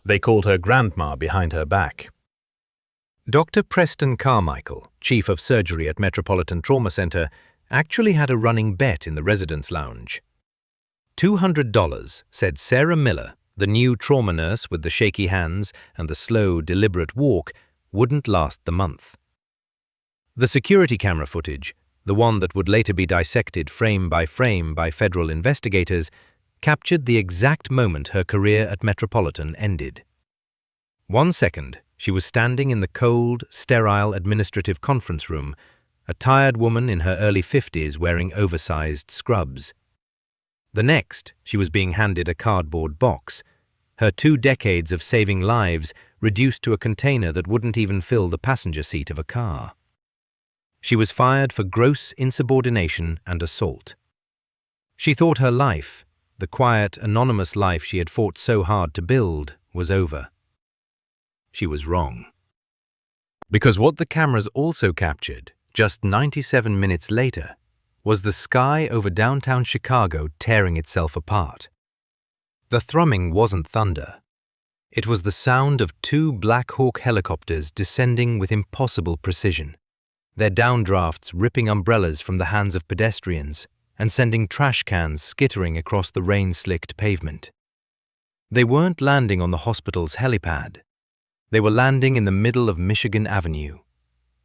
They called her Grandma behind her back. Dr. Preston Carmichael, Chief of Surgery at Metropolitan Trauma Center, actually had a running bet in the residence lounge. $200, said Sarah Miller, the new trauma nurse with the shaky hands and the slow, deliberate walk, wouldn't last the month. The security camera footage, the one that would later be dissected frame by federal investigators, captured the exact moment her career at Metropolitan ended. 1 second, she was standing in the cold, sterile administrative conference room, a tired woman in her early 50s wearing oversized scrubs. The next, she was being handed a cardboard box, her 2 decades of saving lives reduced to a container that wouldn't even fill the passenger seat of a car. She was fired for gross insubordination and assault. She thought her life, the quiet, anonymous life she had fought so hard to build, was over. She was wrong. Because what the cameras also captured, just 97 minutes later, was the sky over downtown Chicago tearing itself apart. The thrumming wasn't thunder. It was the sound of 2 Black Hawk helicopters descending with impossible precision, their downdrafts ripping umbrellas from the hands of pedestrians and sending trash cans skittering across the rain-slicked pavement. They weren't landing on the hospital's helipad. They were landing in the middle of Michigan Avenue.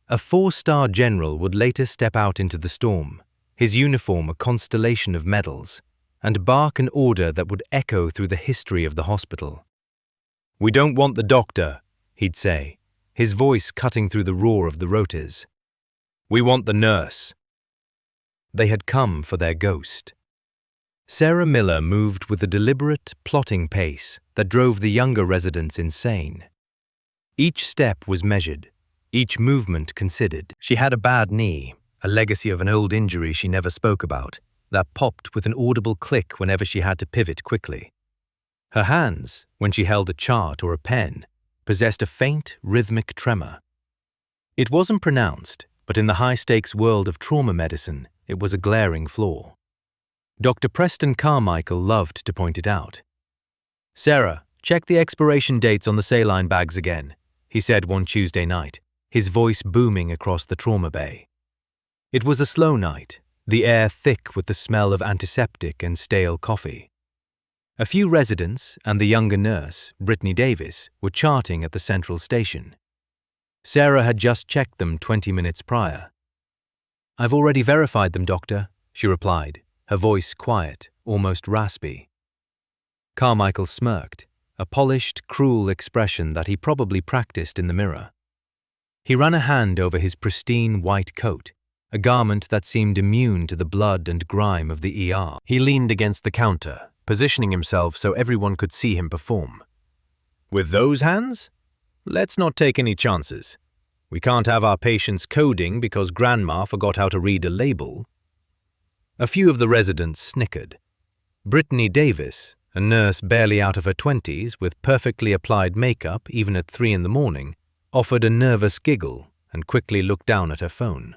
A 4-star general would later step out into the storm, his uniform a constellation of medals, and bark an order that would echo through the history of the hospital. "We don't want the doctor," he'd say, his voice cutting through the roar of the rotors. "We want the nurse." They had come for their ghost. Sarah Miller moved with a deliberate, plotting pace that drove the younger residents insane. Each step was measured, each movement considered. She had a bad knee, a legacy of an old injury she never spoke about, that popped with an audible click whenever she had to pivot quickly. Her hands, when she held a chart or a pen, possessed a faint, rhythmic tremor. It wasn't pronounced, but in the high-stakes world of trauma medicine, it was a glaring flaw. Dr. Preston Carmichael loved to point it out. "Sarah, check the expiration dates on the saline bags again," he said one Tuesday night, his voice booming across the trauma bay. It was a slow night, the air thick with the smell of antiseptic and stale coffee. A few residents and the younger nurse, Brittany Davis, were charting at the central station. Sarah had just checked them 20 minutes prior. "I've already verified them, doctor," she replied, her voice quiet, almost raspy. Carmichael smirked, a polished, cruel expression that he probably practiced in the mirror. He ran a hand over his pristine white coat, a garment that seemed immune to the blood and grime of the ER. He leaned against the counter, positioning himself so everyone could see him perform. "With those hands? Let's not take any chances. We can't have our patients coding because Grandma forgot how to read a label." A few of the residents snickered. Brittany Davis, a nurse barely out of her 20s with perfectly applied makeup even at 3 in the morning, offered a nervous giggle and quickly looked down at her phone.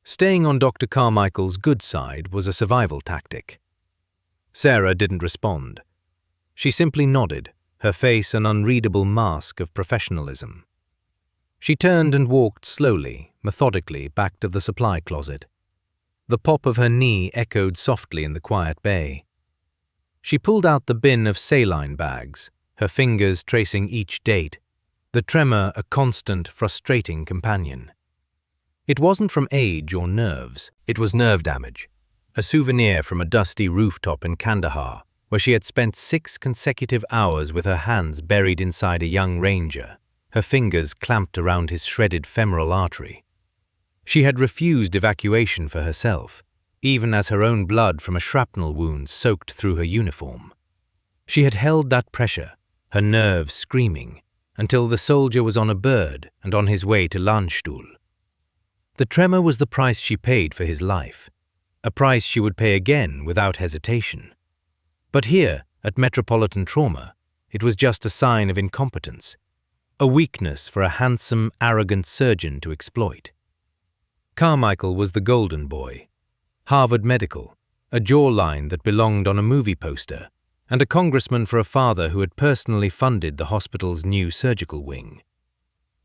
Staying on Dr. Carmichael's good side was a survival tactic. Sarah didn't respond. She simply nodded, her face an unreadable mask of professionalism. She turned and walked slowly, methodically back to the supply closet. The pop of her knee echoed softly in the quiet bay. She pulled out the bin of saline bags, her fingers tracing each date, the tremor a constant, frustrating companion. It wasn't from age or nerves, it was nerve damage, a souvenir from a dusty rooftop in Kandahar, where she had spent 6 consecutive hours with her hands buried inside a young ranger, her fingers clamped around his shredded femoral artery. She had refused evacuation for herself, even as her own blood from a shrapnel wound soaked through her uniform. She had held that pressure, her nerves screaming, until the soldier was on a bird and on his way to Landstuhl. The tremor was the price she paid for his life, a price she would pay again without hesitation. But here, at Metropolitan Trauma, it was just a sign of incompetence, a weakness for a handsome, arrogant surgeon to exploit. Carmichael was the golden boy. Harvard Medical, a jawline that belonged on a movie poster, and a congressman for a father who had personally funded the hospital's new surgical wing.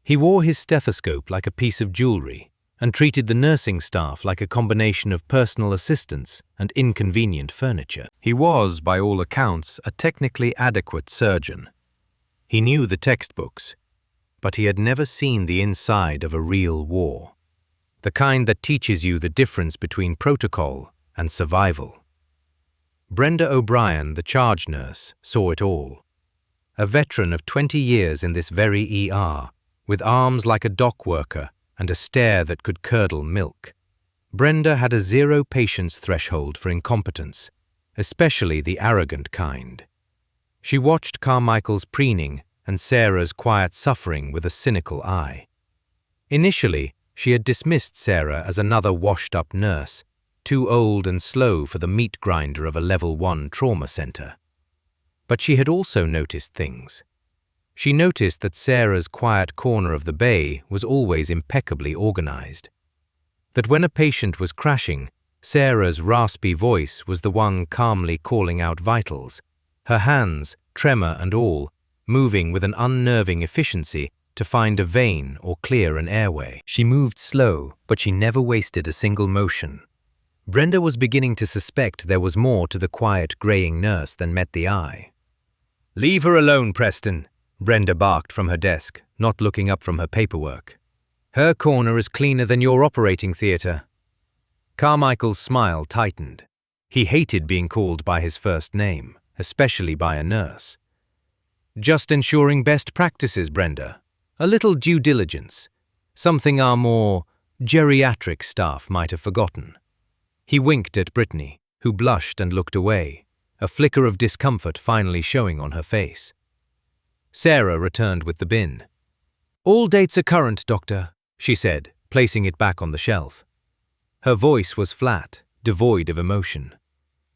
He wore his stethoscope like a piece of jewelry and treated the nursing staff like a combination of personal assistants and inconvenient furniture. He was, by all accounts, a technically adequate surgeon. He knew the textbooks, but he had never seen the inside of a real war, the kind that teaches you the difference between protocol and survival. Brenda O'Brien, the charge nurse, saw it all. A veteran of 20 years in this very ER, with arms like a dock worker and a stare that could curdle milk. Brenda had a zero patience threshold for incompetence, especially the arrogant kind. She watched Carmichael's preening and Sarah's quiet suffering with a cynical eye. Initially, she had dismissed Sarah as another washed-up nurse, too old and slow for the meat grinder of a level 1 trauma center. But she had also noticed things. She noticed that Sarah's quiet corner of the bay was always impeccably organized. That when a patient was crashing, Sarah's raspy voice was the one calmly calling out vitals, her hands, tremor and all, moving with an unnerving efficiency to find a vein or clear an airway. She moved slow, but she never wasted a single motion. Brenda was beginning to suspect there was more to the quiet, graying nurse than met the eye. "Leave her alone, Preston," Brenda barked from her desk, not looking up from her paperwork. "Her corner is cleaner than your operating theater." Carmichael's smile tightened. He hated being called by his first name, especially by a nurse. "Just ensuring best practices, Brenda. A little due diligence. Something our more geriatric staff might have forgotten." He winked at Brittany, who blushed and looked away, a flicker of discomfort finally showing on her face. Sarah returned with the bin. "All dates are current, Doctor," she said, placing it back on the shelf. Her voice was flat, devoid of emotion.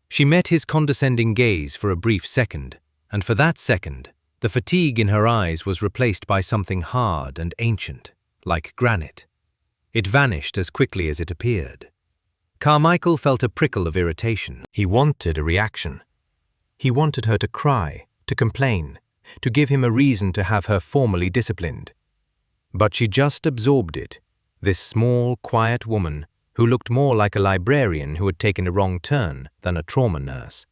She met his condescending gaze for a brief second, and for that second, the fatigue in her eyes was replaced by something hard and ancient, like granite. It vanished as quickly as it appeared. Carmichael felt a prickle of irritation. He wanted a reaction. He wanted her to cry, to complain, to give him a reason to have her formally disciplined. But she just absorbed it, this small, quiet woman who looked more like a librarian who had taken a wrong turn than a trauma nurse.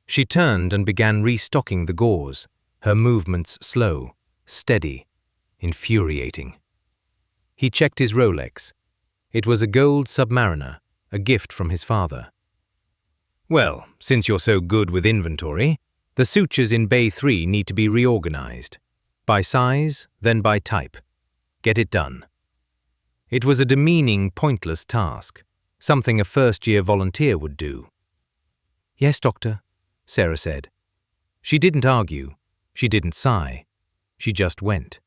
She turned and began restocking the gauze, her movements slow, steady, infuriating. He checked his Rolex. It was a gold Submariner, a gift from his father. "Well, since you're so good with inventory, the sutures in Bay 3 need to be reorganized. By size, then by type. Get it done." It was a demeaning, pointless task, something a first-year volunteer would do. "Yes, Doctor," Sarah said. She didn't argue. She didn't sigh. She just went.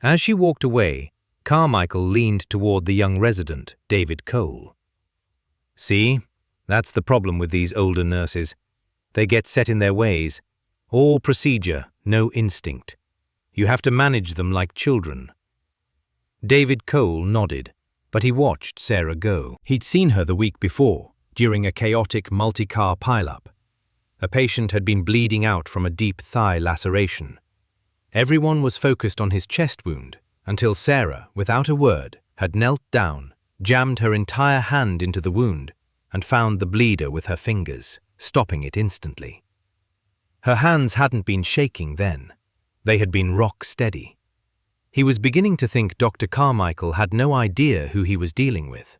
As she walked away, Carmichael leaned toward the young resident, David Cole. "See, that's the problem with these older nurses. They get set in their ways. All procedure, no instinct. You have to manage them like children." David Cole nodded, but he watched Sarah go. He'd seen her the week before, during a chaotic multi-car pileup. A patient had been bleeding out from a deep thigh laceration. Everyone was focused on his chest wound, until Sarah, without a word, had knelt down, jammed her entire hand into the wound, and found the bleeder with her fingers, stopping it instantly. Her hands hadn't been shaking then. They had been rock steady. He was beginning to think Dr. Carmichael had no idea who he was dealing with.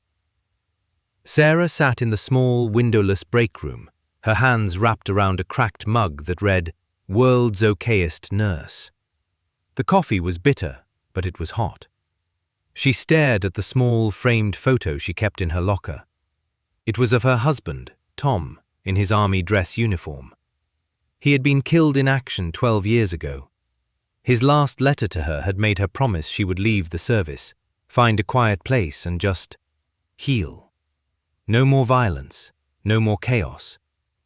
Sarah sat in the small, windowless break room, her hands wrapped around a cracked mug that read, "World's Okayest Nurse." The coffee was bitter, but it was hot. She stared at the small, framed photo she kept in her locker. It was of her husband, Tom, in his army dress uniform. He had been killed in action 12 years ago. His last letter to her had made her promise she would leave the service, find a quiet place and just heal. No more violence, no more chaos,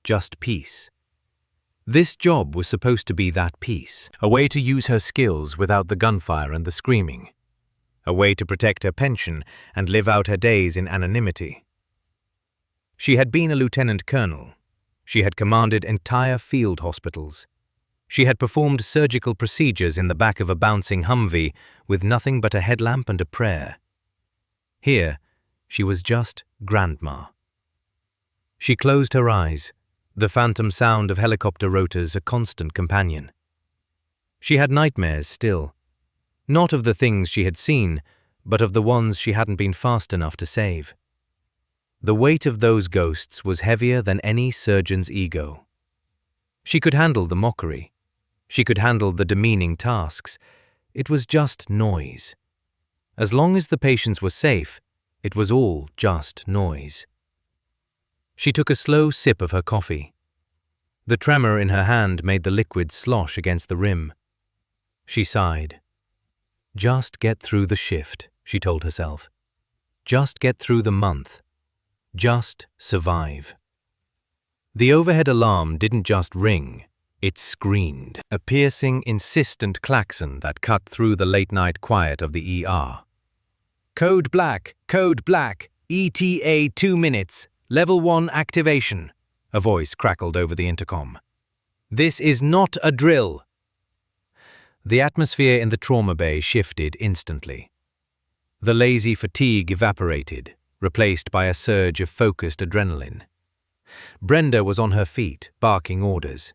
just peace. This job was supposed to be that peace, a way to use her skills without the gunfire and the screaming, a way to protect her pension and live out her days in anonymity. She had been a lieutenant colonel. She had commanded entire field hospitals. She had performed surgical procedures in the back of a bouncing Humvee with nothing but a headlamp and a prayer. Here, she was just Grandma. She closed her eyes, the phantom sound of helicopter rotors a constant companion. She had nightmares still, not of the things she had seen, but of the ones she hadn't been fast enough to save. The weight of those ghosts was heavier than any surgeon's ego. She could handle the mockery. She could handle the demeaning tasks. It was just noise. As long as the patients were safe, it was all just noise. She took a slow sip of her coffee. The tremor in her hand made the liquid slosh against the rim. She sighed. Just get through the shift, she told herself. Just get through the month. Just survive. The overhead alarm didn't just ring, it screamed, a piercing, insistent klaxon that cut through the late-night quiet of the ER. Code black, ETA 2 minutes, level 1 activation, a voice crackled over the intercom. This is not a drill. The atmosphere in the trauma bay shifted instantly. The lazy fatigue evaporated, replaced by a surge of focused adrenaline. Brenda was on her feet, barking orders.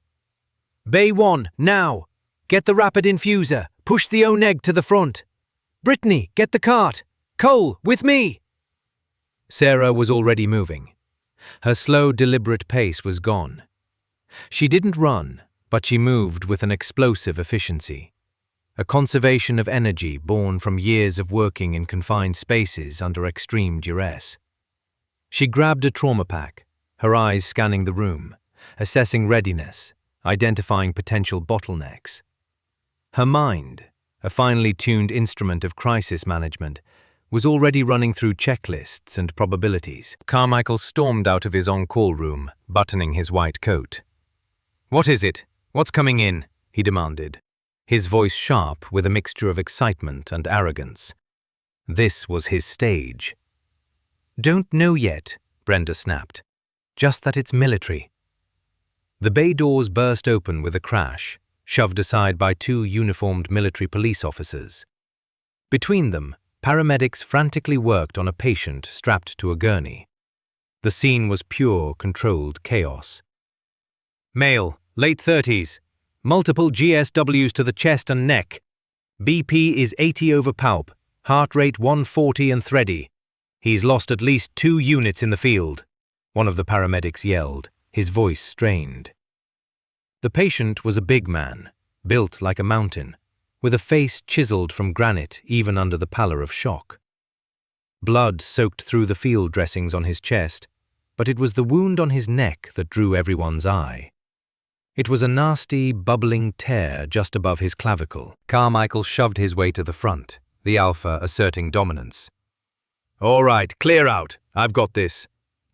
Bay 1, now! Get the rapid infuser! Push the O-neg to the front! Brittany, get the cart! Cole, with me! Sarah was already moving. Her slow, deliberate pace was gone. She didn't run, but she moved with an explosive efficiency. A conservation of energy born from years of working in confined spaces under extreme duress. She grabbed a trauma pack, her eyes scanning the room, assessing readiness, identifying potential bottlenecks. Her mind, a finely tuned instrument of crisis management, was already running through checklists and probabilities. Carmichael stormed out of his on-call room, buttoning his white coat. "What is it? What's coming in?" he demanded, his voice sharp with a mixture of excitement and arrogance. This was his stage. "Don't know yet," Brenda snapped. "Just that it's military." The bay doors burst open with a crash, shoved aside by 2 uniformed military police officers. Between them, paramedics frantically worked on a patient strapped to a gurney. The scene was pure, controlled chaos. "Male, late 30s, multiple GSWs to the chest and neck. BP is 80 over palp, heart rate 140 and thready. He's lost at least 2 units in the field," one of the paramedics yelled, his voice strained. The patient was a big man, built like a mountain, with a face chiseled from granite even under the pallor of shock. Blood soaked through the field dressings on his chest, but it was the wound on his neck that drew everyone's eye. It was a nasty, bubbling tear just above his clavicle. Carmichael shoved his way to the front, the alpha asserting dominance. "All right, clear out. I've got this.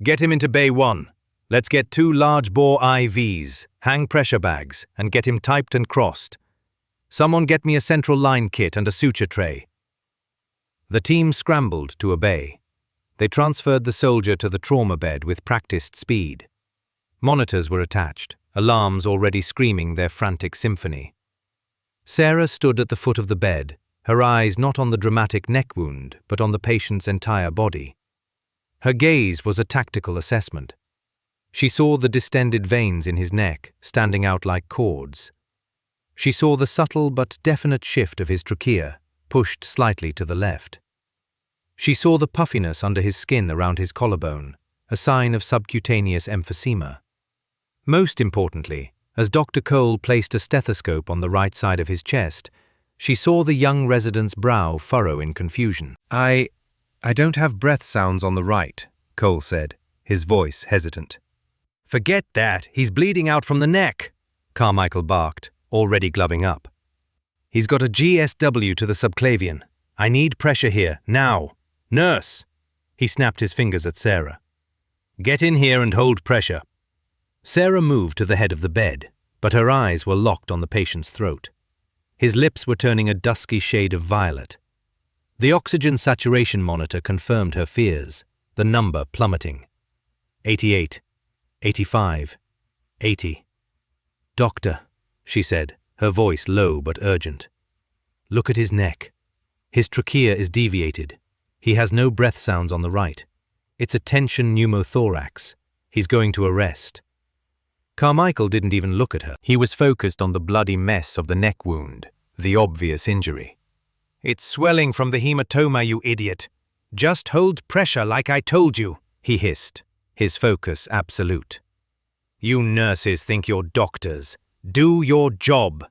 Get him into Bay 1. Let's get 2 large-bore IVs, hang pressure bags, and get him typed and crossed. Someone get me a central line kit and a suture tray." The team scrambled to obey. They transferred the soldier to the trauma bed with practiced speed. Monitors were attached, alarms already screaming their frantic symphony. Sarah stood at the foot of the bed, her eyes not on the dramatic neck wound, but on the patient's entire body. Her gaze was a tactical assessment. She saw the distended veins in his neck, standing out like cords. She saw the subtle but definite shift of his trachea, pushed slightly to the left. She saw the puffiness under his skin around his collarbone, a sign of subcutaneous emphysema. Most importantly, as Dr. Cole placed a stethoscope on the right side of his chest, she saw the young resident's brow furrow in confusion. I don't have breath sounds on the right," Cole said, his voice hesitant. "Forget that, he's bleeding out from the neck," Carmichael barked, already gloving up. "He's got a GSW to the subclavian. I need pressure here, now. Nurse!" He snapped his fingers at Sarah. "Get in here and hold pressure." Sarah moved to the head of the bed, but her eyes were locked on the patient's throat. His lips were turning a dusky shade of violet. The oxygen saturation monitor confirmed her fears, the number plummeting. 88, 85, 80. "Doctor," she said, her voice low but urgent. "Look at his neck. His trachea is deviated. He has no breath sounds on the right. It's a tension pneumothorax. He's going to arrest." Carmichael didn't even look at her. He was focused on the bloody mess of the neck wound, the obvious injury. "It's swelling from the hematoma, you idiot. Just hold pressure like I told you," he hissed, his focus absolute. "You nurses think you're doctors. Do your job."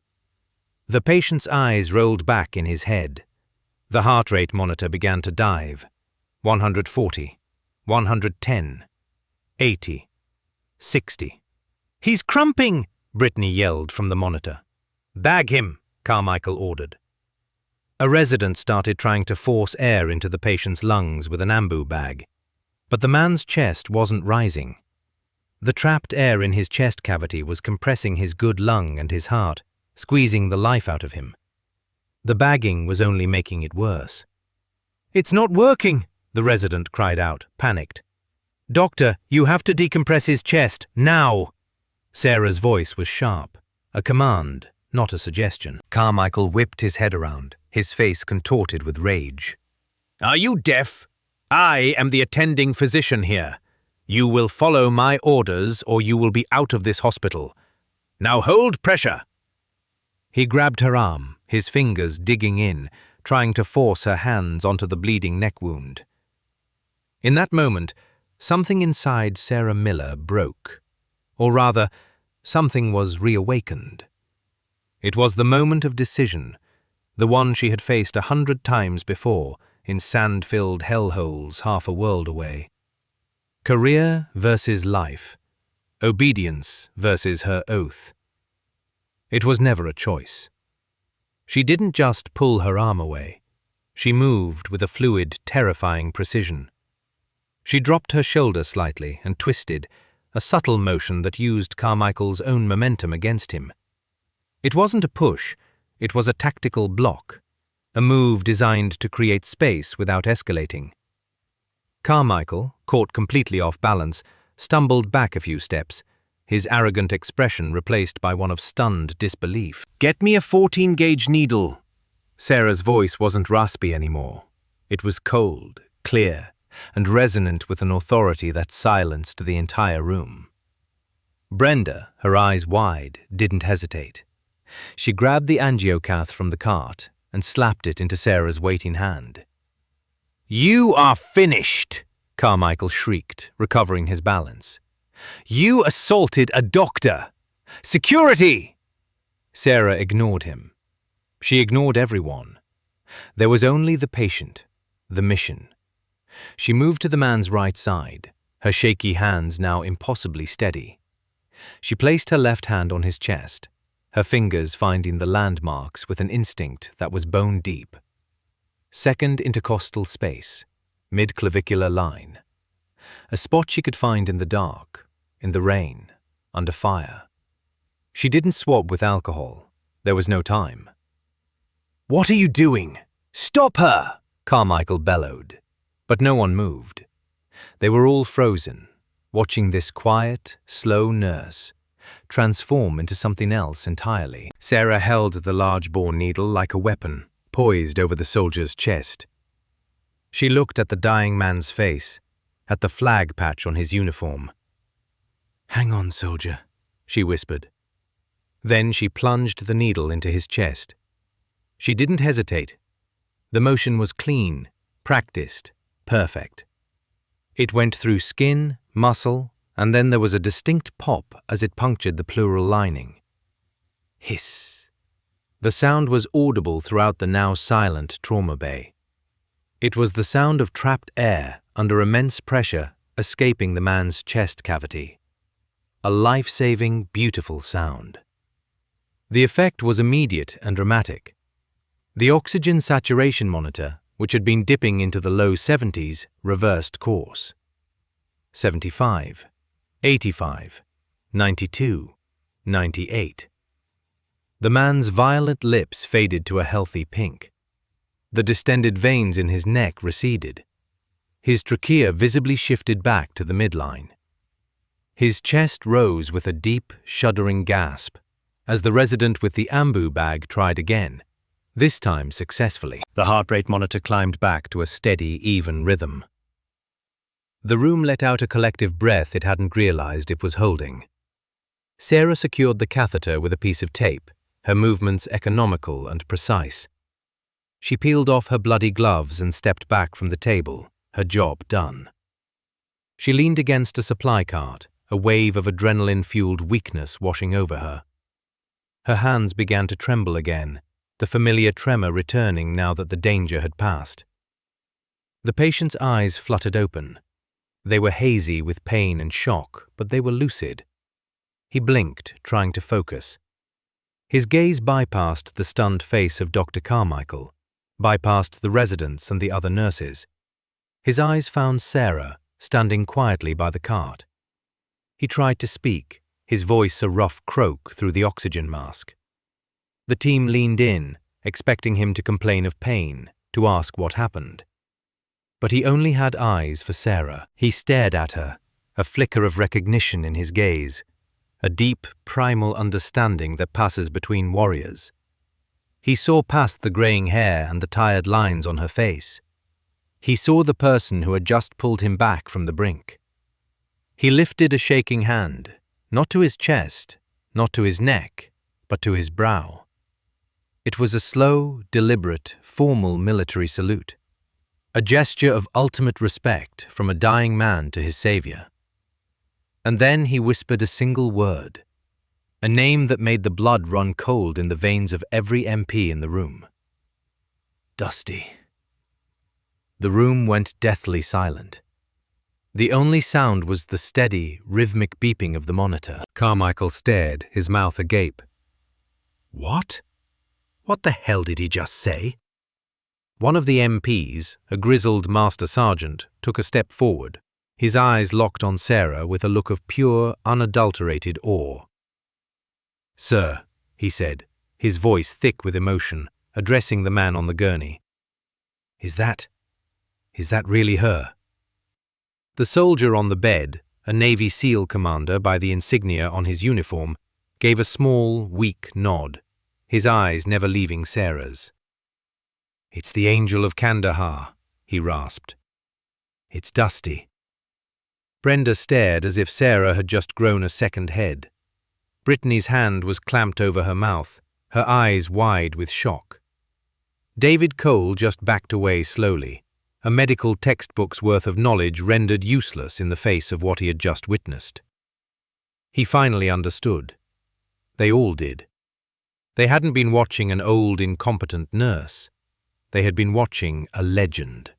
The patient's eyes rolled back in his head. The heart rate monitor began to dive. 140, 110, 80, 60. "He's crumping!" Brittany yelled from the monitor. "Bag him," Carmichael ordered. A resident started trying to force air into the patient's lungs with an ambu bag, but the man's chest wasn't rising. The trapped air in his chest cavity was compressing his good lung and his heart, squeezing the life out of him. The bagging was only making it worse. "It's not working," the resident cried out, panicked. "Doctor, you have to decompress his chest, now!" Sarah's voice was sharp, a command, not a suggestion. Carmichael whipped his head around, his face contorted with rage. "Are you deaf? I am the attending physician here. You will follow my orders or you will be out of this hospital. Now hold pressure." He grabbed her arm, his fingers digging in, trying to force her hands onto the bleeding neck wound. In that moment, something inside Sarah Miller broke. Or rather, something was reawakened. It was the moment of decision, the one she had faced 100 times before in sand-filled hellholes half a world away. Career versus life. Obedience versus her oath. It was never a choice. She didn't just pull her arm away. She moved with a fluid, terrifying precision. She dropped her shoulder slightly and twisted, a subtle motion that used Carmichael's own momentum against him. It wasn't a push, it was a tactical block, a move designed to create space without escalating. Carmichael, caught completely off balance, stumbled back a few steps, his arrogant expression replaced by one of stunned disbelief. "Get me a 14-gauge needle." Sarah's voice wasn't raspy anymore. It was cold, clear, and resonant with an authority that silenced the entire room. Brenda, her eyes wide, didn't hesitate. She grabbed the angiocath from the cart and slapped it into Sarah's waiting hand. "You are finished!" Carmichael shrieked, recovering his balance. "You assaulted a doctor! Security!" Sarah ignored him. She ignored everyone. There was only the patient, the mission. She moved to the man's right side, her shaky hands now impossibly steady. She placed her left hand on his chest, her fingers finding the landmarks with an instinct that was bone deep. Second intercostal space, mid-clavicular line. A spot she could find in the dark, in the rain, under fire. She didn't swab with alcohol. There was no time. "What are you doing? Stop her!" Carmichael bellowed. But no one moved. They were all frozen, watching this quiet, slow nurse transform into something else entirely. Sarah held the large-bore needle like a weapon, poised over the soldier's chest. She looked at the dying man's face, at the flag patch on his uniform. "Hang on, soldier," she whispered. Then she plunged the needle into his chest. She didn't hesitate. The motion was clean, practiced, perfect. It went through skin, muscle, and then there was a distinct pop as it punctured the pleural lining. Hiss. The sound was audible throughout the now silent trauma bay. It was the sound of trapped air under immense pressure escaping the man's chest cavity. A life-saving, beautiful sound. The effect was immediate and dramatic. The oxygen saturation monitor, which had been dipping into the low 70s, reversed course. 75, 85, 92, 98. The man's violet lips faded to a healthy pink. The distended veins in his neck receded. His trachea visibly shifted back to the midline. His chest rose with a deep, shuddering gasp as the resident with the ambu bag tried again, this time successfully. The heart rate monitor climbed back to a steady, even rhythm. The room let out a collective breath it hadn't realized it was holding. Sarah secured the catheter with a piece of tape, her movements economical and precise. She peeled off her bloody gloves and stepped back from the table, her job done. She leaned against a supply cart, a wave of adrenaline-fueled weakness washing over her. Her hands began to tremble again, the familiar tremor returning now that the danger had passed. The patient's eyes fluttered open. They were hazy with pain and shock, but they were lucid. He blinked, trying to focus. His gaze bypassed the stunned face of Dr. Carmichael, bypassed the residents and the other nurses. His eyes found Sarah, standing quietly by the cart. He tried to speak, his voice a rough croak through the oxygen mask. The team leaned in, expecting him to complain of pain, to ask what happened. But he only had eyes for Sarah. He stared at her, a flicker of recognition in his gaze, a deep, primal understanding that passes between warriors. He saw past the graying hair and the tired lines on her face. He saw the person who had just pulled him back from the brink. He lifted a shaking hand, not to his chest, not to his neck, but to his brow. It was a slow, deliberate, formal military salute, a gesture of ultimate respect from a dying man to his savior. And then he whispered a single word, a name that made the blood run cold in the veins of every MP in the room. Dusty. The room went deathly silent. The only sound was the steady, rhythmic beeping of the monitor. Carmichael stared, his mouth agape. What? What the hell did he just say? One of the MPs, a grizzled master sergeant, took a step forward, his eyes locked on Sarah with a look of pure, unadulterated awe. Sir, he said, his voice thick with emotion, addressing the man on the gurney. Is that really her? The soldier on the bed, a Navy SEAL commander by the insignia on his uniform, gave a small, weak nod, his eyes never leaving Sarah's. It's the Angel of Kandahar, he rasped. It's Dusty. Brenda stared as if Sarah had just grown a second head. Brittany's hand was clamped over her mouth, her eyes wide with shock. David Cole just backed away slowly, a medical textbook's worth of knowledge rendered useless in the face of what he had just witnessed. He finally understood. They all did. They hadn't been watching an old, incompetent nurse. They had been watching a legend.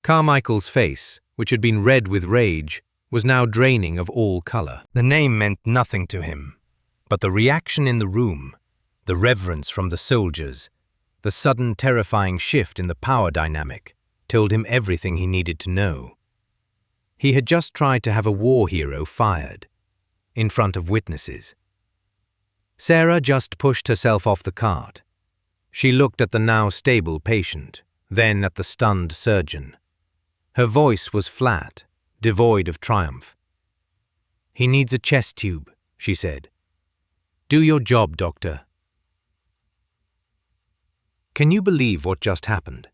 Carmichael's face, which had been red with rage, was now draining of all color. The name meant nothing to him, but the reaction in the room, the reverence from the soldiers, the sudden terrifying shift in the power dynamic, told him everything he needed to know. He had just tried to have a war hero fired, in front of witnesses. Sarah just pushed herself off the cart. She looked at the now stable patient, then at the stunned surgeon. Her voice was flat, devoid of triumph. He needs a chest tube, she said. Do your job, doctor. Can you believe what just happened?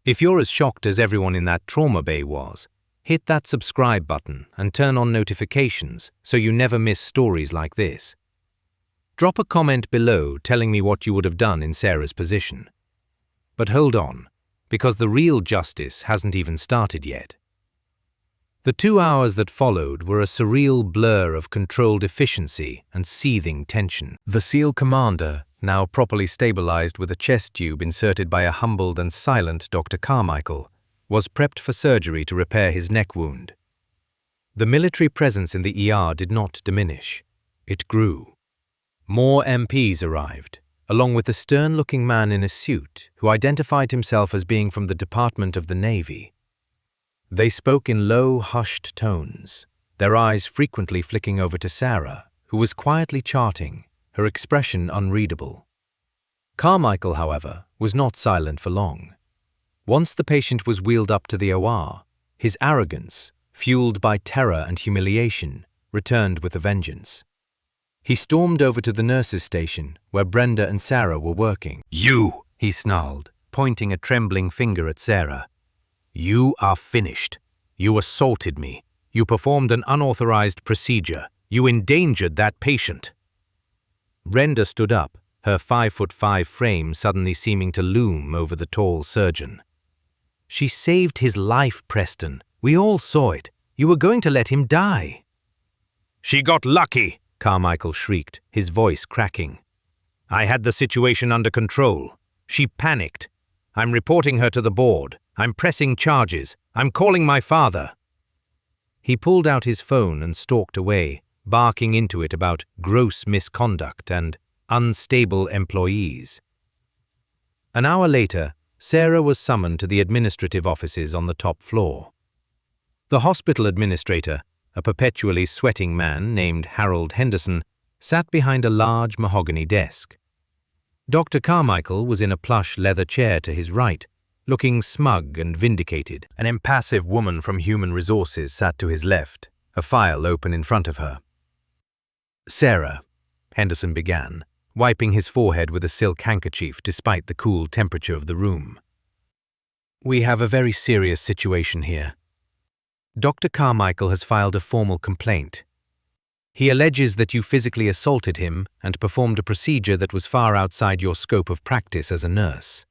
If you're as shocked as everyone in that trauma bay was, hit that subscribe button and turn on notifications so you never miss stories like this. Drop a comment below telling me what you would have done in Sarah's position. But hold on, because the real justice hasn't even started yet. The 2 hours that followed were a surreal blur of controlled efficiency and seething tension. The SEAL commander, now properly stabilized with a chest tube inserted by a humbled and silent Dr. Carmichael, was prepped for surgery to repair his neck wound. The military presence in the ER did not diminish. It grew. More MPs arrived, along with a stern-looking man in a suit who identified himself as being from the Department of the Navy. They spoke in low, hushed tones, their eyes frequently flicking over to Sarah, who was quietly charting, her expression unreadable. Carmichael, however, was not silent for long. Once the patient was wheeled up to the OR, his arrogance, fueled by terror and humiliation, returned with a vengeance. He stormed over to the nurses' station where Brenda and Sarah were working. You! He snarled, pointing a trembling finger at Sarah. You are finished. You assaulted me. You performed an unauthorized procedure. You endangered that patient. Brenda stood up, her 5'5" frame suddenly seeming to loom over the tall surgeon. She saved his life, Preston. We all saw it. You were going to let him die. She got lucky, Carmichael shrieked, his voice cracking. I had the situation under control. She panicked. I'm reporting her to the board. I'm pressing charges. I'm calling my father. He pulled out his phone and stalked away, barking into it about gross misconduct and unstable employees. An hour later, Sarah was summoned to the administrative offices on the top floor. The hospital administrator, a perpetually sweating man named Harold Henderson, sat behind a large mahogany desk. Dr. Carmichael was in a plush leather chair to his right, looking smug and vindicated. An impassive woman from Human Resources sat to his left, a file open in front of her. Sarah, Henderson began, wiping his forehead with a silk handkerchief despite the cool temperature of the room. We have a very serious situation here. Dr. Carmichael has filed a formal complaint. He alleges that you physically assaulted him and performed a procedure that was far outside your scope of practice as a nurse.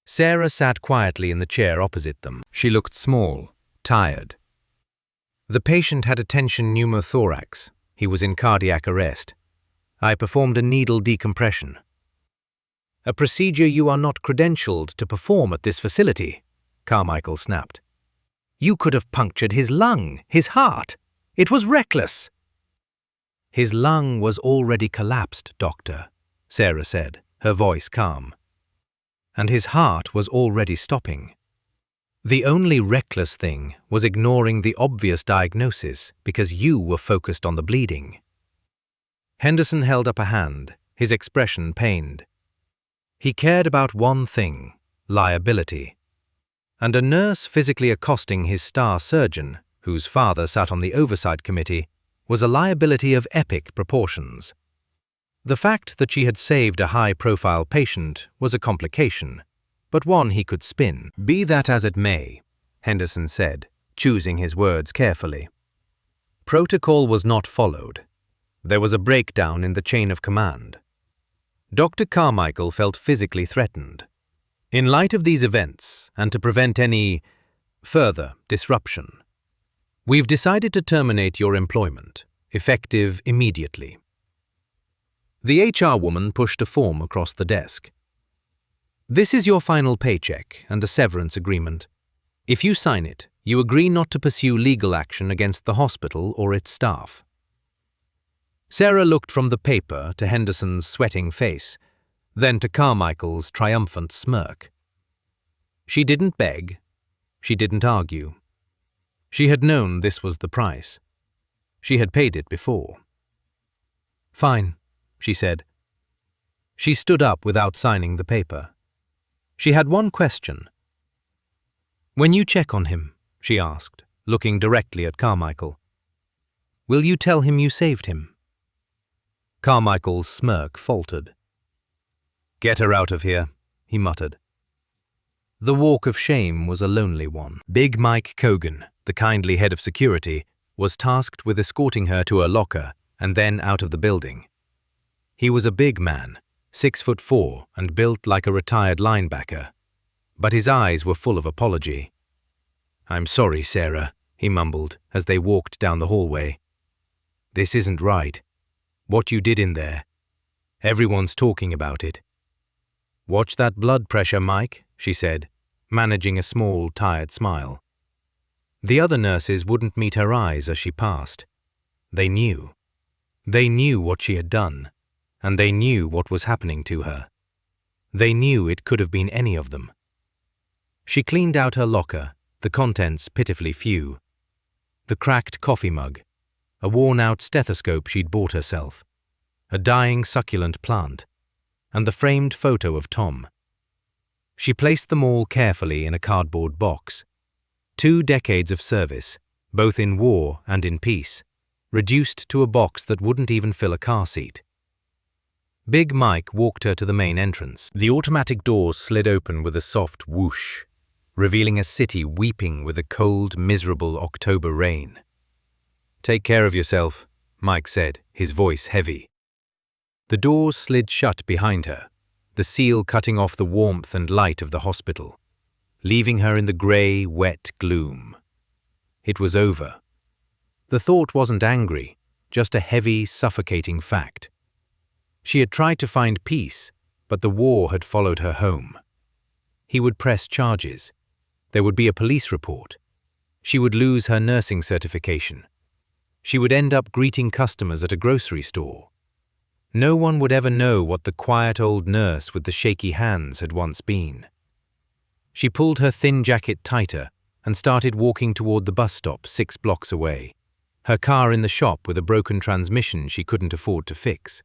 Sarah sat quietly in the chair opposite them. She looked small, tired. The patient had a tension pneumothorax. He was in cardiac arrest. I performed a needle decompression. A procedure you are not credentialed to perform at this facility, Carmichael snapped. You could have punctured his lung, his heart. It was reckless. His lung was already collapsed, doctor, Sarah said, her voice calm. And his heart was already stopping. The only reckless thing was ignoring the obvious diagnosis because you were focused on the bleeding. Henderson held up a hand, his expression pained. He cared about one thing, liability. And a nurse physically accosting his star surgeon, whose father sat on the oversight committee, was a liability of epic proportions. The fact that she had saved a high-profile patient was a complication, but one he could spin. Be that as it may, Henderson said, choosing his words carefully. Protocol was not followed. There was a breakdown in the chain of command. Dr. Carmichael felt physically threatened. In light of these events, and to prevent any further disruption, we've decided to terminate your employment, effective immediately. The HR woman pushed a form across the desk. This is your final paycheck and the severance agreement. If you sign it, you agree not to pursue legal action against the hospital or its staff. Sarah looked from the paper to Henderson's sweating face, then to Carmichael's triumphant smirk. She didn't beg. She didn't argue. She had known this was the price. She had paid it before. Fine, she said. She stood up without signing the paper. She had one question. When you check on him, she asked, looking directly at Carmichael, will you tell him you saved him? Carmichael's smirk faltered. Get her out of here, he muttered. The walk of shame was a lonely one. Big Mike Cogan, the kindly head of security, was tasked with escorting her to her locker and then out of the building. He was a big man, 6'4" and built like a retired linebacker, but his eyes were full of apology. I'm sorry, Sarah, he mumbled as they walked down the hallway. This isn't right. What you did in there. Everyone's talking about it. Watch that blood pressure, Mike, she said, managing a small, tired smile. The other nurses wouldn't meet her eyes as she passed. They knew. They knew what she had done, and they knew what was happening to her. They knew it could have been any of them. She cleaned out her locker, the contents pitifully few. The cracked coffee mug, a worn-out stethoscope she'd bought herself, a dying succulent plant, and the framed photo of Tom. She placed them all carefully in a cardboard box. 2 decades of service, both in war and in peace, reduced to a box that wouldn't even fill a car seat. Big Mike walked her to the main entrance. The automatic doors slid open with a soft whoosh, revealing a city weeping with a cold, miserable October rain. "Take care of yourself," Mike said, his voice heavy. The doors slid shut behind her, the seal cutting off the warmth and light of the hospital, leaving her in the grey, wet gloom. It was over. The thought wasn't angry, just a heavy, suffocating fact. She had tried to find peace, but the war had followed her home. He would press charges. There would be a police report. She would lose her nursing certification. She would end up greeting customers at a grocery store. No one would ever know what the quiet old nurse with the shaky hands had once been. She pulled her thin jacket tighter and started walking toward the bus stop 6 blocks away, her car in the shop with a broken transmission she couldn't afford to fix.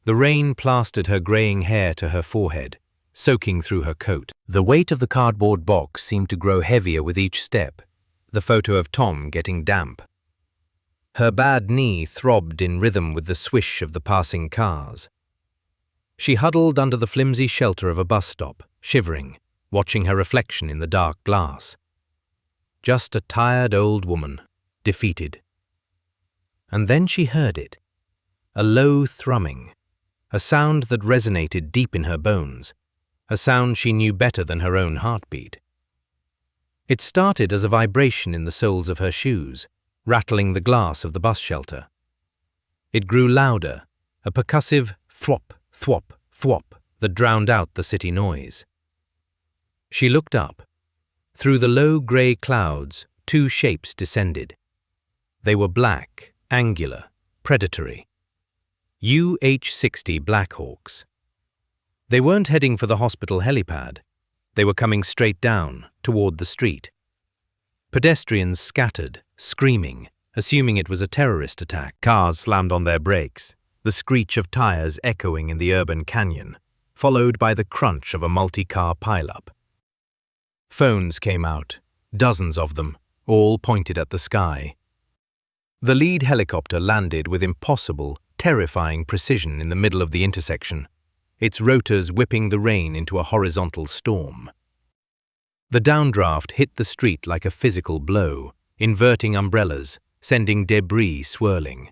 The rain plastered her graying hair to her forehead, soaking through her coat. The weight of the cardboard box seemed to grow heavier with each step, the photo of Tom getting damp. Her bad knee throbbed in rhythm with the swish of the passing cars. She huddled under the flimsy shelter of a bus stop, shivering, watching her reflection in the dark glass. Just a tired old woman, defeated. And then she heard it, a low thrumming, a sound that resonated deep in her bones, a sound she knew better than her own heartbeat. It started as a vibration in the soles of her shoes, rattling the glass of the bus shelter. It grew louder, a percussive thwop, thwop, thwop that drowned out the city noise. She looked up. Through the low grey clouds, 2 shapes descended. They were black, angular, predatory. UH-60 Blackhawks. They weren't heading for the hospital helipad. They were coming straight down, toward the street. Pedestrians scattered, screaming, assuming it was a terrorist attack. Cars slammed on their brakes, the screech of tires echoing in the urban canyon, followed by the crunch of a multi-car pileup. Phones came out, dozens of them, all pointed at the sky. The lead helicopter landed with impossible, terrifying precision in the middle of the intersection, its rotors whipping the rain into a horizontal storm. The downdraft hit the street like a physical blow, inverting umbrellas, sending debris swirling.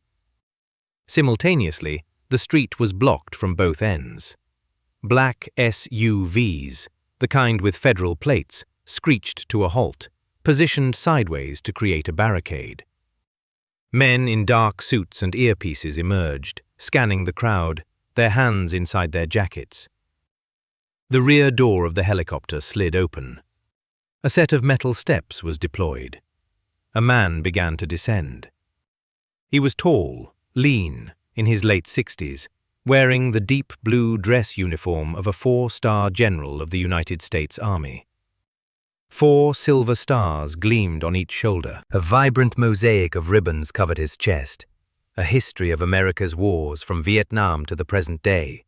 Simultaneously, the street was blocked from both ends. Black SUVs, the kind with federal plates, screeched to a halt, positioned sideways to create a barricade. Men in dark suits and earpieces emerged, scanning the crowd, their hands inside their jackets. The rear door of the helicopter slid open. A set of metal steps was deployed. A man began to descend. He was tall, lean, in his late 60s, wearing the deep blue dress uniform of a 4-star general of the United States Army. 4 silver stars gleamed on each shoulder. A vibrant mosaic of ribbons covered his chest, a history of America's wars from Vietnam to the present day.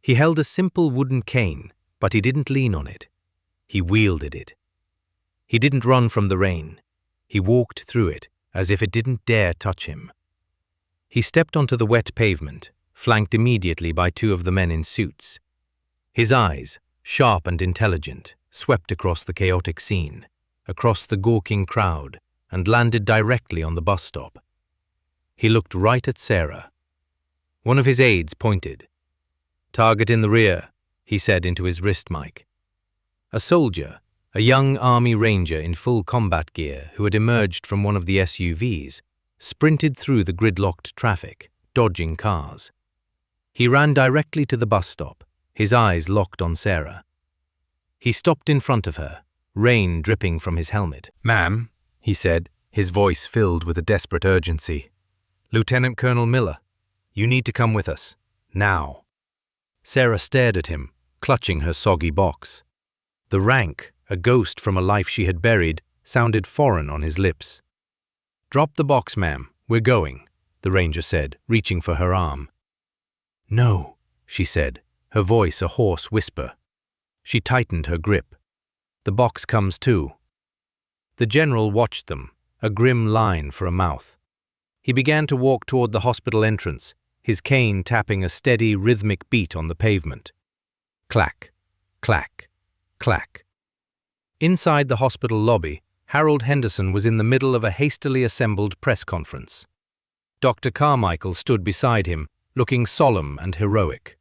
He held a simple wooden cane, but he didn't lean on it. He wielded it. He didn't run from the rain. He walked through it, as if it didn't dare touch him. He stepped onto the wet pavement, flanked immediately by 2 of the men in suits. His eyes, sharp and intelligent, swept across the chaotic scene, across the gawking crowd, and landed directly on the bus stop. He looked right at Sarah. One of his aides pointed. "Target in the rear," he said into his wrist mic. A soldier, a young army ranger in full combat gear who had emerged from one of the SUVs, sprinted through the gridlocked traffic, dodging cars. He ran directly to the bus stop, his eyes locked on Sarah. He stopped in front of her, rain dripping from his helmet. "Ma'am," he said, his voice filled with a desperate urgency. "Lieutenant Colonel Miller, you need to come with us, now." Sarah stared at him, clutching her soggy box. The rank, a ghost from a life she had buried, sounded foreign on his lips. "Drop the box, ma'am, we're going," the ranger said, reaching for her arm. "No," she said, her voice a hoarse whisper. She tightened her grip. "The box comes too." The general watched them, a grim line for a mouth. He began to walk toward the hospital entrance, his cane tapping a steady, rhythmic beat on the pavement. Clack, clack, clack. Inside the hospital lobby, Harold Henderson was in the middle of a hastily assembled press conference. Dr. Carmichael stood beside him, looking solemn and heroic.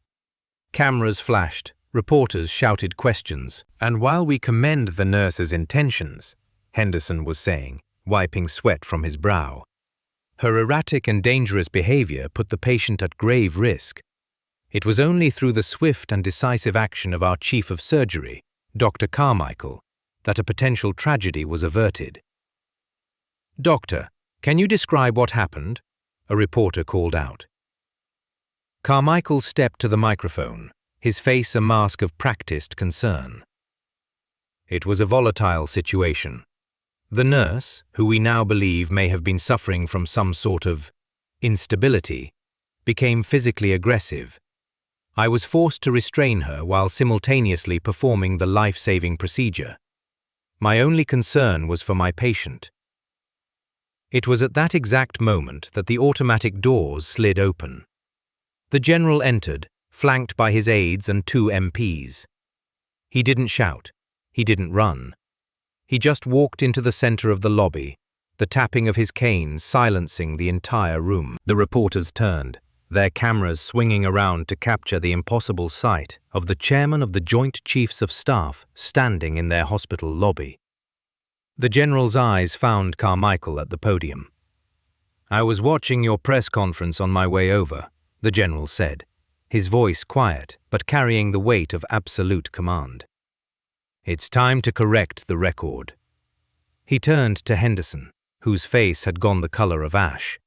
Cameras flashed, reporters shouted questions, and while we commend the nurse's intentions, Henderson was saying, wiping sweat from his brow, her erratic and dangerous behavior put the patient at grave risk. It was only through the swift and decisive action of our chief of surgery, Dr. Carmichael, that a potential tragedy was averted. "Doctor, can you describe what happened?" a reporter called out. Carmichael stepped to the microphone, his face a mask of practiced concern. It was a volatile situation. The nurse, who we now believe may have been suffering from some sort of instability, became physically aggressive. I was forced to restrain her while simultaneously performing the life-saving procedure. My only concern was for my patient. It was at that exact moment that the automatic doors slid open. The general entered, flanked by his aides and 2 MPs. He didn't shout. He didn't run. He just walked into the center of the lobby, the tapping of his cane silencing the entire room. The reporters turned, their cameras swinging around to capture the impossible sight of the chairman of the Joint Chiefs of Staff standing in their hospital lobby. The general's eyes found Carmichael at the podium. "I was watching your press conference on my way over," the general said, his voice quiet but carrying the weight of absolute command. "It's time to correct the record." He turned to Henderson, whose face had gone the color of ash.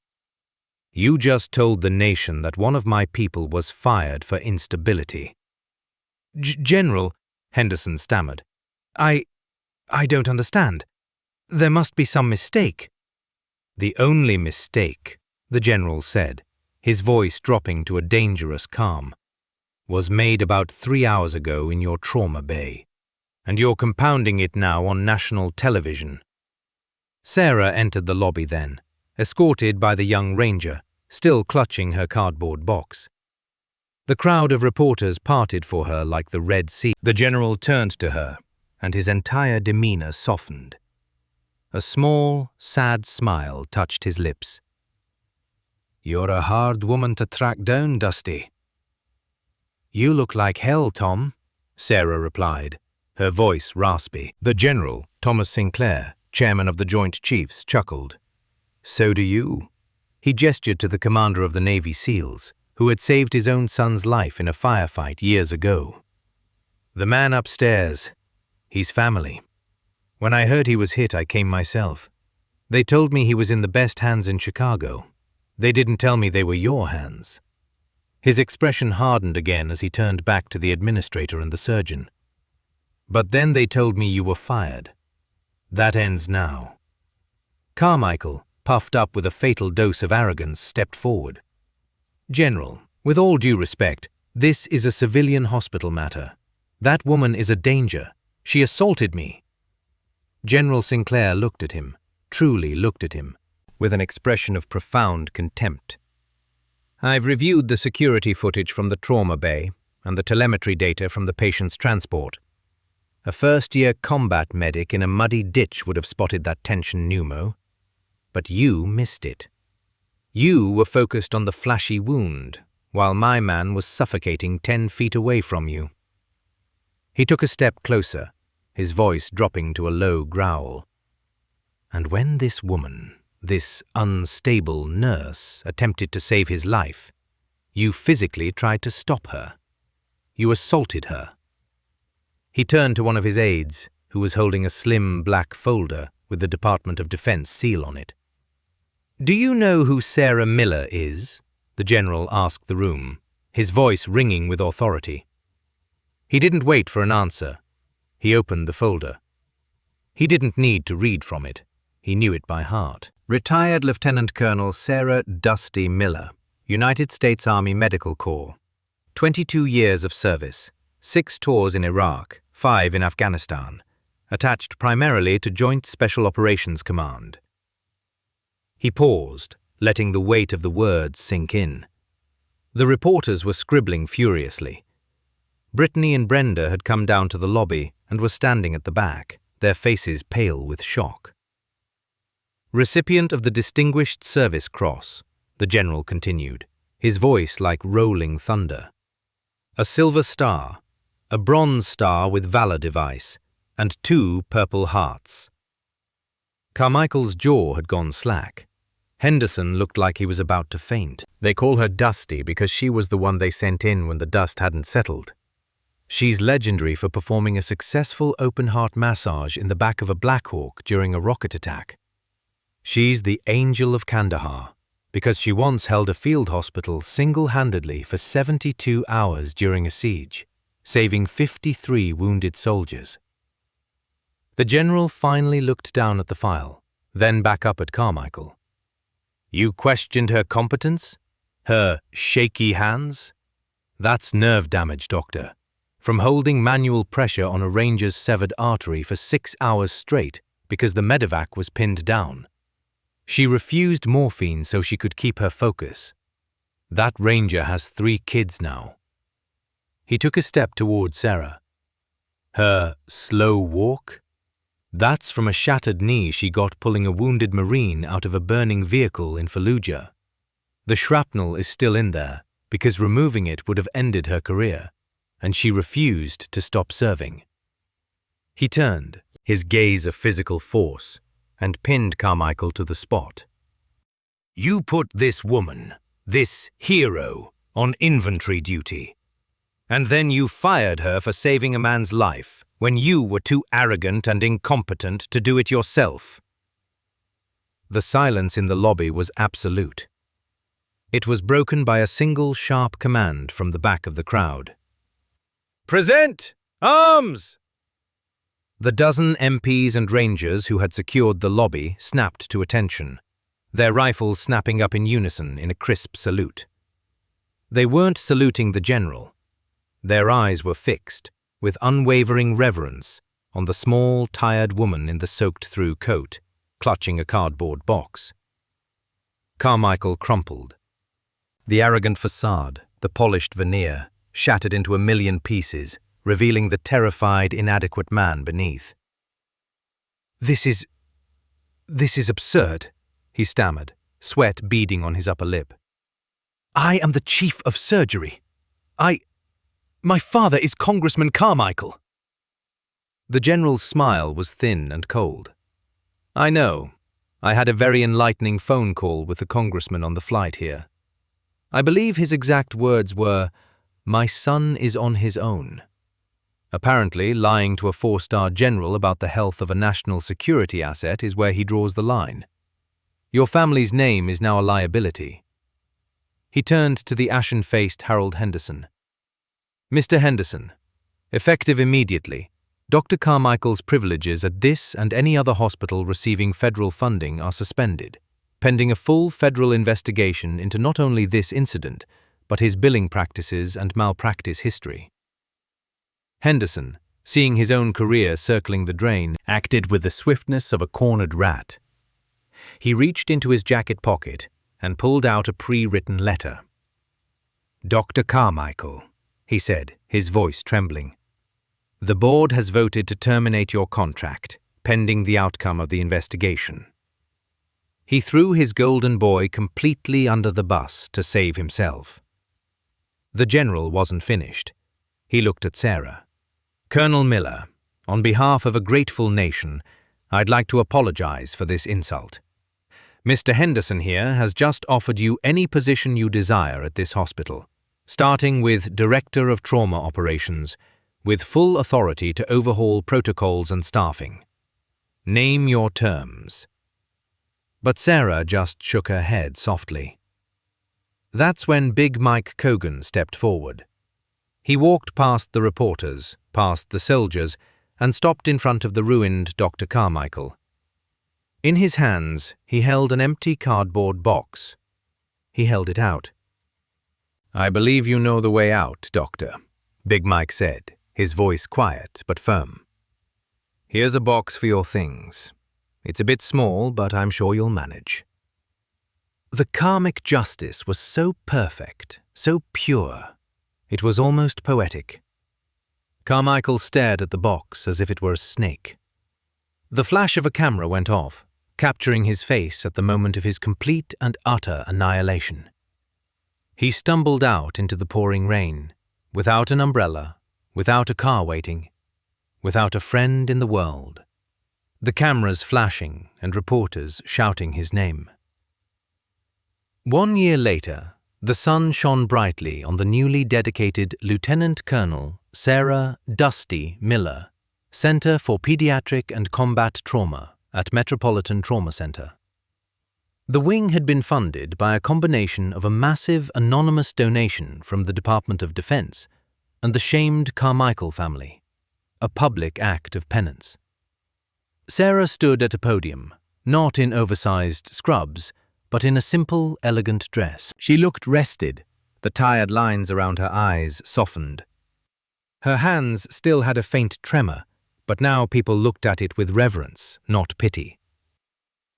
"You just told the nation that one of my people was fired for instability." General," Henderson stammered, I don't understand. There must be some mistake." "The only mistake," the general said, his voice dropping to a dangerous calm, "was made about 3 hours ago in your trauma bay, and you're compounding it now on national television." Sarah entered the lobby then, escorted by the young ranger, still clutching her cardboard box. The crowd of reporters parted for her like the Red Sea. The general turned to her, and his entire demeanor softened. A small, sad smile touched his lips. "You're a hard woman to track down, Dusty." "You look like hell, Tom," Sarah replied, her voice raspy. The general, Thomas Sinclair, chairman of the Joint Chiefs, chuckled. "So do you." He gestured to the commander of the Navy SEALs, who had saved his own son's life in a firefight years ago. "The man upstairs. He's family. When I heard he was hit, I came myself. They told me he was in the best hands in Chicago. They didn't tell me they were your hands." His expression hardened again as he turned back to the administrator and the surgeon. "But then they told me you were fired. That ends now." Carmichael, puffed up with a fatal dose of arrogance, stepped forward. "General, with all due respect, this is a civilian hospital matter. That woman is a danger. She assaulted me." General Sinclair looked at him, truly looked at him, with an expression of profound contempt. "I've reviewed the security footage from the trauma bay and the telemetry data from the patient's transport. A first-year combat medic in a muddy ditch would have spotted that tension pneumo. But you missed it. You were focused on the flashy wound, while my man was suffocating 10 feet away from you." He took a step closer, his voice dropping to a low growl. "And when this woman, this unstable nurse, attempted to save his life, you physically tried to stop her. You assaulted her." He turned to one of his aides, who was holding a slim black folder with the Department of Defense seal on it. "Do you know who Sarah Miller is?" the general asked the room, his voice ringing with authority. He didn't wait for an answer. He opened the folder. He didn't need to read from it. He knew it by heart. Retired Lieutenant Colonel Sarah Dusty Miller, United States Army Medical Corps. 22 years of service, 6 tours in Iraq, 5 in Afghanistan. attached primarily to Joint Special Operations Command. He paused, letting the weight of the words sink in. The reporters were scribbling furiously. Brittany and Brenda had come down to the lobby and were standing at the back, their faces pale with shock. Recipient of the Distinguished Service Cross, the general continued, his voice like rolling thunder. A silver star, a bronze star with valor device, and 2 purple hearts. Carmichael's jaw had gone slack. Henderson looked like he was about to faint. They call her Dusty because she was the one they sent in when the dust hadn't settled. She's legendary for performing a successful open-heart massage in the back of a Black Hawk during a rocket attack. She's the Angel of Kandahar because she once held a field hospital single-handedly for 72 hours during a siege, saving 53 wounded soldiers. The general finally looked down at the file, then back up at Carmichael. You questioned her competence? Her shaky hands? That's nerve damage, Doctor. From holding manual pressure on a ranger's severed artery for 6 hours straight because the medevac was pinned down. She refused morphine so she could keep her focus. That ranger has 3 kids now. He took a step toward Sarah. Her slow walk? That's from a shattered knee she got pulling a wounded Marine out of a burning vehicle in Fallujah. The shrapnel is still in there because removing it would have ended her career, and she refused to stop serving. He turned, his gaze of physical force, and pinned Carmichael to the spot. You put this woman, this hero, on inventory duty. And then you fired her for saving a man's life when you were too arrogant and incompetent to do it yourself. The silence in the lobby was absolute. It was broken by a single sharp command from the back of the crowd. Present! Arms! The dozen MPs and Rangers who had secured the lobby snapped to attention, their rifles snapping up in unison in a crisp salute. They weren't saluting the general. Their eyes were fixed, with unwavering reverence, on the small, tired woman in the soaked-through coat, clutching a cardboard box. Carmichael crumpled. The arrogant facade, the polished veneer, shattered into a million pieces, revealing the terrified, inadequate man beneath. This is absurd, he stammered, sweat beading on his upper lip. I am the chief of surgery. My father is Congressman Carmichael. The general's smile was thin and cold. I know. I had a very enlightening phone call with the congressman on the flight here. I believe his exact words were, "My son is on his own." Apparently, lying to a 4-star general about the health of a national security asset is where he draws the line. Your family's name is now a liability. He turned to the ashen-faced Harold Henderson. Mr. Henderson, effective immediately, Dr. Carmichael's privileges at this and any other hospital receiving federal funding are suspended, pending a full federal investigation into not only this incident, but his billing practices and malpractice history. Henderson, seeing his own career circling the drain, acted with the swiftness of a cornered rat. He reached into his jacket pocket and pulled out a pre-written letter. Dr. Carmichael, he said, his voice trembling. The board has voted to terminate your contract, pending the outcome of the investigation. He threw his golden boy completely under the bus to save himself. The general wasn't finished. He looked at Sarah. Colonel Miller, on behalf of a grateful nation, I'd like to apologize for this insult. Mr. Henderson here has just offered you any position you desire at this hospital, starting with Director of Trauma Operations, with full authority to overhaul protocols and staffing. Name your terms. But Sarah just shook her head softly. That's when Big Mike Cogan stepped forward. He walked past the reporters, past the soldiers, and stopped in front of the ruined Dr. Carmichael. In his hands, he held an empty cardboard box. He held it out. I believe you know the way out, Doctor, Big Mike said, his voice quiet but firm. Here's a box for your things. It's a bit small, but I'm sure you'll manage. The karmic justice was so perfect, so pure. It was almost poetic. Carmichael stared at the box as if it were a snake. The flash of a camera went off, capturing his face at the moment of his complete and utter annihilation. He stumbled out into the pouring rain, without an umbrella, without a car waiting, without a friend in the world. The cameras flashing and reporters shouting his name. 1 year later, the sun shone brightly on the newly dedicated Lieutenant Colonel Sarah "Dusty" Miller, Center for Pediatric and Combat Trauma at Metropolitan Trauma Center. The wing had been funded by a combination of a massive anonymous donation from the Department of Defense and the shamed Carmichael family, a public act of penance. Sarah stood at a podium, not in oversized scrubs, but in a simple, elegant dress. She looked rested, the tired lines around her eyes softened. Her hands still had a faint tremor, but now people looked at it with reverence, not pity.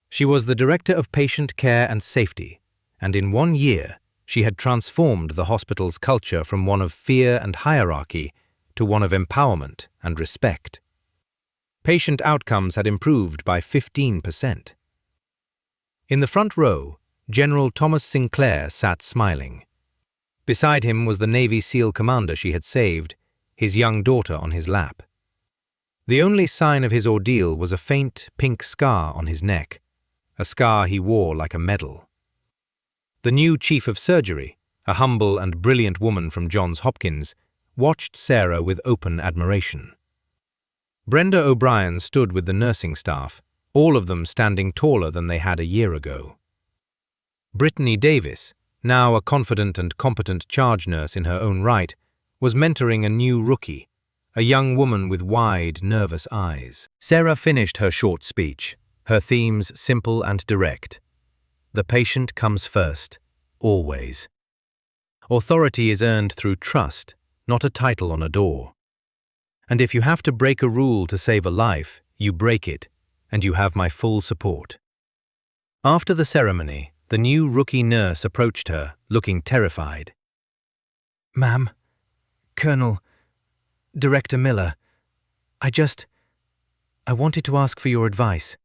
She was the Director of Patient Care and Safety, and in 1 year, she had transformed the hospital's culture from one of fear and hierarchy to one of empowerment and respect. Patient outcomes had improved by 15%. In the front row, General Thomas Sinclair sat smiling. Beside him was the Navy SEAL commander she had saved, his young daughter on his lap. The only sign of his ordeal was a faint pink scar on his neck, a scar he wore like a medal. The new chief of surgery, a humble and brilliant woman from Johns Hopkins, watched Sarah with open admiration. Brenda O'Brien stood with the nursing staff, all of them standing taller than they had a year ago. Brittany Davis, now a confident and competent charge nurse in her own right, was mentoring a new rookie, a young woman with wide, nervous eyes. Sarah finished her short speech, her themes simple and direct. The patient comes first, always. Authority is earned through trust, not a title on a door. And if you have to break a rule to save a life, you break it, and you have my full support. After the ceremony, the new rookie nurse approached her, looking terrified. "Ma'am, Colonel, Director Miller, I wanted to ask for your advice."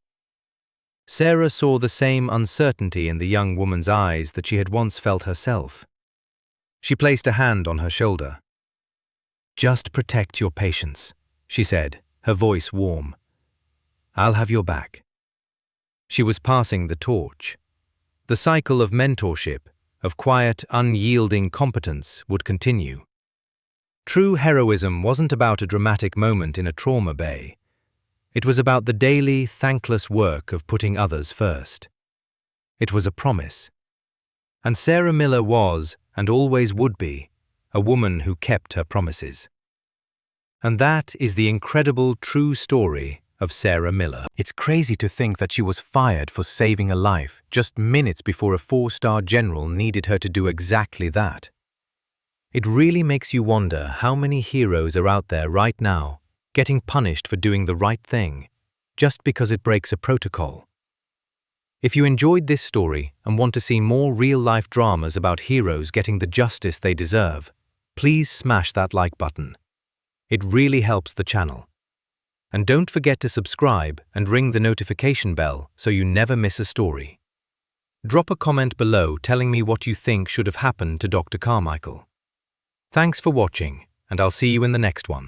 Sarah saw the same uncertainty in the young woman's eyes that she had once felt herself. She placed a hand on her shoulder. "Just protect your patients," she said, her voice warm. "I'll have your back." She was passing the torch. The cycle of mentorship, of quiet, unyielding competence would continue. True heroism wasn't about a dramatic moment in a trauma bay. It was about the daily, thankless work of putting others first. It was a promise. And Sarah Miller was, and always would be, a woman who kept her promises. And that is the incredible true story of Sarah Miller. It's crazy to think that she was fired for saving a life just minutes before a 4-star general needed her to do exactly that. It really makes you wonder how many heroes are out there right now, getting punished for doing the right thing, just because it breaks a protocol. If you enjoyed this story and want to see more real-life dramas about heroes getting the justice they deserve, please smash that like button. It really helps the channel. And don't forget to subscribe and ring the notification bell so you never miss a story. Drop a comment below telling me what you think should have happened to Dr. Carmichael. Thanks for watching, and I'll see you in the next one.